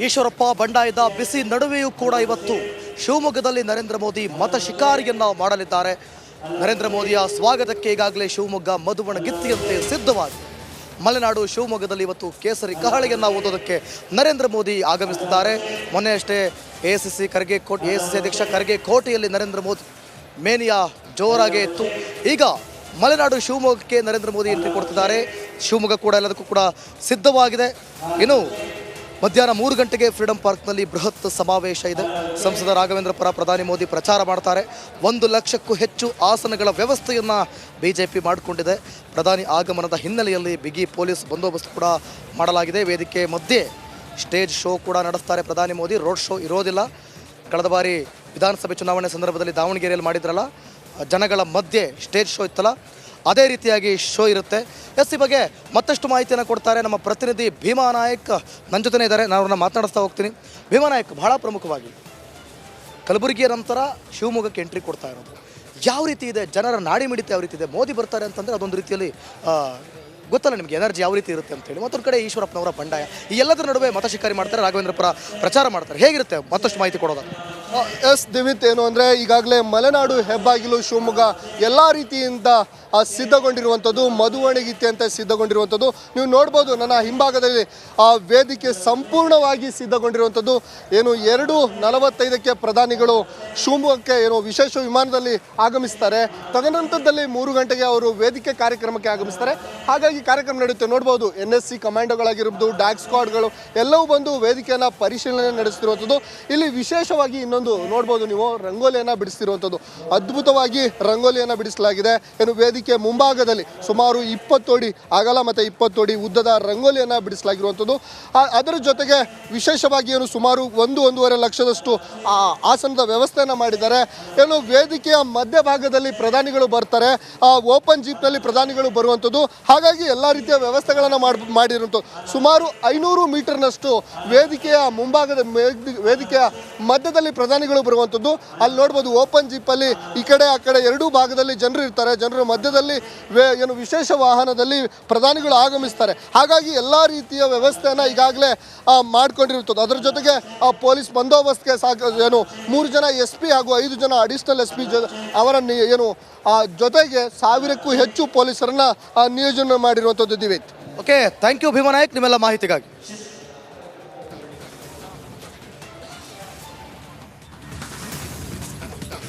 ಈಶ್ವರಪ್ಪ ಬಂಡಾಯದ ಬಿಸಿ ನಡುವೆಯೂ ಕೂಡ ಇವತ್ತು ಶಿವಮೊಗ್ಗದಲ್ಲಿ ನರೇಂದ್ರ ಮೋದಿ ಮತ ಶಿಕಾರಿಯನ್ನ ಮಾಡಲಿದ್ದಾರೆ. ನರೇಂದ್ರ ಮೋದಿಯ ಸ್ವಾಗತಕ್ಕೆ ಈಗಾಗಲೇ ಶಿವಮೊಗ್ಗ ಮಧುವಣಗಿತ್ತಿಯಂತೆ ಸಿದ್ಧವಾಗಿದೆ. ಮಲೆನಾಡು ಶಿವಮೊಗ್ಗದಲ್ಲಿ ಇವತ್ತು ಕೇಸರಿ ಕಹಳೆಯನ್ನು ಓದೋದಕ್ಕೆ ನರೇಂದ್ರ ಮೋದಿ ಆಗಮಿಸುತ್ತಿದ್ದಾರೆ. ಮೊನ್ನೆ ಅಷ್ಟೇ ಎಸಿಸಿ ಅಧ್ಯಕ್ಷ ಖರ್ಗೆ ಕೋಟೆಯಲ್ಲಿ ನರೇಂದ್ರ ಮೋದಿ ಮೇನಿಯಾ ಜೋರಾಗೇ ಇತ್ತು. ಈಗ ಮಲೆನಾಡು ಶಿವಮೊಗ್ಗಕ್ಕೆ ನರೇಂದ್ರ ಮೋದಿ ಎಂಟ್ರಿ ಕೊಡ್ತಿದ್ದಾರೆ. ಶಿವಮೊಗ್ಗ ಕೂಡ ಎಲ್ಲದಕ್ಕೂ ಕೂಡ ಸಿದ್ಧವಾಗಿದೆ. ಇನ್ನು ಮಧ್ಯಾಹ್ನ 3 ಗಂಟೆಗೆ ಫ್ರೀಡಂ ಪಾರ್ಕ್ನಲ್ಲಿ ಬೃಹತ್ ಸಮಾವೇಶ ಇದೆ. ಸಂಸದ ರಾಘವೇಂದ್ರ ಪರ ಪ್ರಧಾನಿ ಮೋದಿ ಪ್ರಚಾರ ಮಾಡ್ತಾರೆ. 1 ಲಕ್ಷಕ್ಕೂ ಹೆಚ್ಚು ಆಸನಗಳ ವ್ಯವಸ್ಥೆಯನ್ನು ಬಿಜೆಪಿ ಮಾಡಿಕೊಂಡಿದೆ. ಪ್ರಧಾನಿ ಆಗಮನದ ಹಿನ್ನೆಲೆಯಲ್ಲಿ ಬಿಗಿ ಪೊಲೀಸ್ ಬಂದೋಬಸ್ತ್ ಕೂಡ ಮಾಡಲಾಗಿದೆ. ವೇದಿಕೆ ಮಧ್ಯೆ ಸ್ಟೇಜ್ ಶೋ ಕೂಡ ನಡೆಸ್ತಾರೆ ಪ್ರಧಾನಿ ಮೋದಿ. ರೋಡ್ ಶೋ ಇರೋದಿಲ್ಲ. ಕಳೆದ ಬಾರಿ ವಿಧಾನಸಭೆ ಚುನಾವಣೆ ಸಂದರ್ಭದಲ್ಲಿ ದಾವಣಗೆರೆಯಲ್ಲಿ ಮಾಡಿದ್ರಲ್ಲ, ಜನಗಳ ಮಧ್ಯೆ ಸ್ಟೇಜ್ ಶೋ ಇತ್ತಲ್ಲ, ಅದೇ ರೀತಿಯಾಗಿ ಶೋ ಇರುತ್ತೆ. ಈ ಬಗ್ಗೆ ಮತ್ತಷ್ಟು ಮಾಹಿತಿಯನ್ನು ಕೊಡ್ತಾರೆ ನಮ್ಮ ಪ್ರತಿನಿಧಿ ಭೀಮಾ ನಾಯಕ್. ನನ್ನ ಜೊತೆನೇ ಇದ್ದಾರೆ, ನಾನು ಅವ್ರನ್ನ ಮಾತನಾಡಿಸ್ತಾ ಹೋಗ್ತೀನಿ. ಭೀಮಾ ನಾಯಕ್, ಬಹಳ ಪ್ರಮುಖವಾಗಿ ಕಲಬುರಗಿಯ ನಂತರ ಶಿವಮೊಗ್ಗಕ್ಕೆ ಎಂಟ್ರಿ ಕೊಡ್ತಾ ಇರೋದು ಯಾವ ರೀತಿ ಇದೆ? ಜನರ ನಾಡಿ ಮಿಡಿತ ಯಾವ ರೀತಿ ಇದೆ? ಮೋದಿ ಬರ್ತಾರೆ ಅಂತಂದರೆ ಅದೊಂದು ರೀತಿಯಲ್ಲಿ ಗೊತ್ತಲ್ಲ ನಿಮಗೆ, ಎನರ್ಜಿ ಯಾವ ರೀತಿ ಇರುತ್ತೆ ಅಂತೇಳಿ. ಮತ್ತೊಂದು ಕಡೆ ಈಶ್ವರಪ್ಪನವರ ಬಂಡಾಯ, ಈ ಎಲ್ಲದರ ನಡುವೆ ಮತ ಶಿಕಾರಿ ಮಾಡ್ತಾರೆ, ರಾಘವೇಂದ್ರ ಪರ ಪ್ರಚಾರ ಮಾಡ್ತಾರೆ. ಹೇಗಿರುತ್ತೆ ಮತ್ತಷ್ಟು ಮಾಹಿತಿ ಕೊಡೋದು? ಎಸ್ ದಿವಿತ್, ಏನು ಅಂದರೆ ಈಗಾಗಲೇ ಮಲೆನಾಡು ಹೆಬ್ಬಾಗಿಲು ಶಿವಮೊಗ್ಗ ಎಲ್ಲ ರೀತಿಯಿಂದ ಸಿದ್ಧಗೊಂಡಿರುವಂಥದ್ದು, ಮಧುವಣಗಿತ್ತಿ ಅಂತ ಸಿದ್ಧಗೊಂಡಿರುವಂಥದ್ದು. ನೀವು ನೋಡ್ಬೋದು ನನ್ನ ಹಿಂಭಾಗದಲ್ಲಿ ಆ ವೇದಿಕೆ ಸಂಪೂರ್ಣವಾಗಿ ಸಿದ್ಧಗೊಂಡಿರುವಂಥದ್ದು. ಏನು 2:45ಕ್ಕೆ ಪ್ರಧಾನಿಗಳು ಶಿವಮೊಗ್ಗಕ್ಕೆ ಏನು ವಿಶೇಷ ವಿಮಾನದಲ್ಲಿ ಆಗಮಿಸ್ತಾರೆ. ತದನಂತರದಲ್ಲಿ 3 ಗಂಟೆಗೆ ಅವರು ವೇದಿಕೆ ಕಾರ್ಯಕ್ರಮಕ್ಕೆ ಆಗಮಿಸ್ತಾರೆ. ಹಾಗಾಗಿ ಕಾರ್ಯಕ್ರಮ ನಡೆಯುತ್ತೆ. ನೋಡ್ಬೋದು NSC ಕಮಾಂಡೋಗಳಾಗಿರ್ಬೋದು, ಡಾಗ್ ಸ್ಕ್ವಾಡ್ಗಳು ಎಲ್ಲವೂ ಬಂದು ವೇದಿಕೆಯನ್ನು ಪರಿಶೀಲನೆ ನಡೆಸ್ತಿರುವಂಥದ್ದು. ಇಲ್ಲಿ ವಿಶೇಷವಾಗಿ ಇನ್ನೊಂದು ನೋಡ್ಬೋದು, ನೀವು ರಂಗೋಲಿಯನ್ನು ಬಿಡಿಸ್ತಿರುವಂಥದ್ದು. ಅದ್ಭುತವಾಗಿ ರಂಗೋಲಿಯನ್ನು ಬಿಡಿಸಲಾಗಿದೆ. ಏನು ವೇದಿಕೆ ಮುಂಭಾಗದಲ್ಲಿ ಸುಮಾರು 20 ಅಡಿ ಅಗಲ ಮತ್ತು 20 ಅಡಿ ಉದ್ದದ ರಂಗೋಲಿಯನ್ನು ಬಿಡಿಸಲಾಗಿರುವಂಥದ್ದು. ಅದರ ಜೊತೆಗೆ ವಿಶೇಷವಾಗಿ ಏನು ಸುಮಾರು 1-1.5 ಲಕ್ಷದಷ್ಟು ಆಸನದ ವ್ಯವಸ್ಥೆಯನ್ನು ಮಾಡಿದ್ದಾರೆ. ಏನು ವೇದಿಕೆಯ ಮಧ್ಯಭಾಗದಲ್ಲಿ ಪ್ರಧಾನಿಗಳು ಬರ್ತಾರೆ. ಓಪನ್ ಜೀಪ್ನಲ್ಲಿ ಪ್ರಧಾನಿಗಳು ಬರುವಂಥದ್ದು. ಹಾಗಾಗಿ ಎಲ್ಲ ರೀತಿಯ ವ್ಯವಸ್ಥೆಗಳನ್ನು ಮಾಡಿರುವಂಥದ್ದು. ಸುಮಾರು 500 ಮೀಟರ್ನಷ್ಟು ವೇದಿಕೆಯ ಮುಂಭಾಗದ ವೇದಿಕೆಯ ಮಧ್ಯದಲ್ಲಿ ಪ್ರಧಾನಿಗಳು ಬರುವಂಥದ್ದು. ಅಲ್ಲಿ ನೋಡ್ಬೋದು, ಓಪನ್ ಜೀಪಲ್ಲಿ ಈ ಕಡೆ ಆ ಕಡೆ ಎರಡೂ ಭಾಗದಲ್ಲಿ ಜನರು ಇರ್ತಾರೆ. ಜನರ ಮಧ್ಯದಲ್ಲಿ ಏನು ವಿಶೇಷ ವಾಹನದಲ್ಲಿ ಪ್ರಧಾನಿಗಳು ಆಗಮಿಸ್ತಾರೆ. ಹಾಗಾಗಿ ಎಲ್ಲ ರೀತಿಯ ವ್ಯವಸ್ಥೆಯನ್ನು ಈಗಾಗಲೇ ಮಾಡ್ಕೊಂಡಿರುತ್ತದೆ. ಅದರ ಜೊತೆಗೆ ಪೊಲೀಸ್ ಬಂದೋಬಸ್ತ್ಗೆ ಏನು 3 ಜನ SP ಹಾಗೂ 5 ಜನ ಅಡಿಷನಲ್ SP ಅವರನ್ನು ಏನು ಜೊತೆಗೆ 1000ಕ್ಕೂ ಹೆಚ್ಚು ಪೊಲೀಸರನ್ನ ನಿಯೋಜನೆ ಮಾಡಿರುವಂಥದ್ದು. ದಿವೇತ್, okay, thank you Bhima Nayak ನಿಮ್ಮೆಲ್ಲ ಮಾಹಿತಿಗಾಗಿ.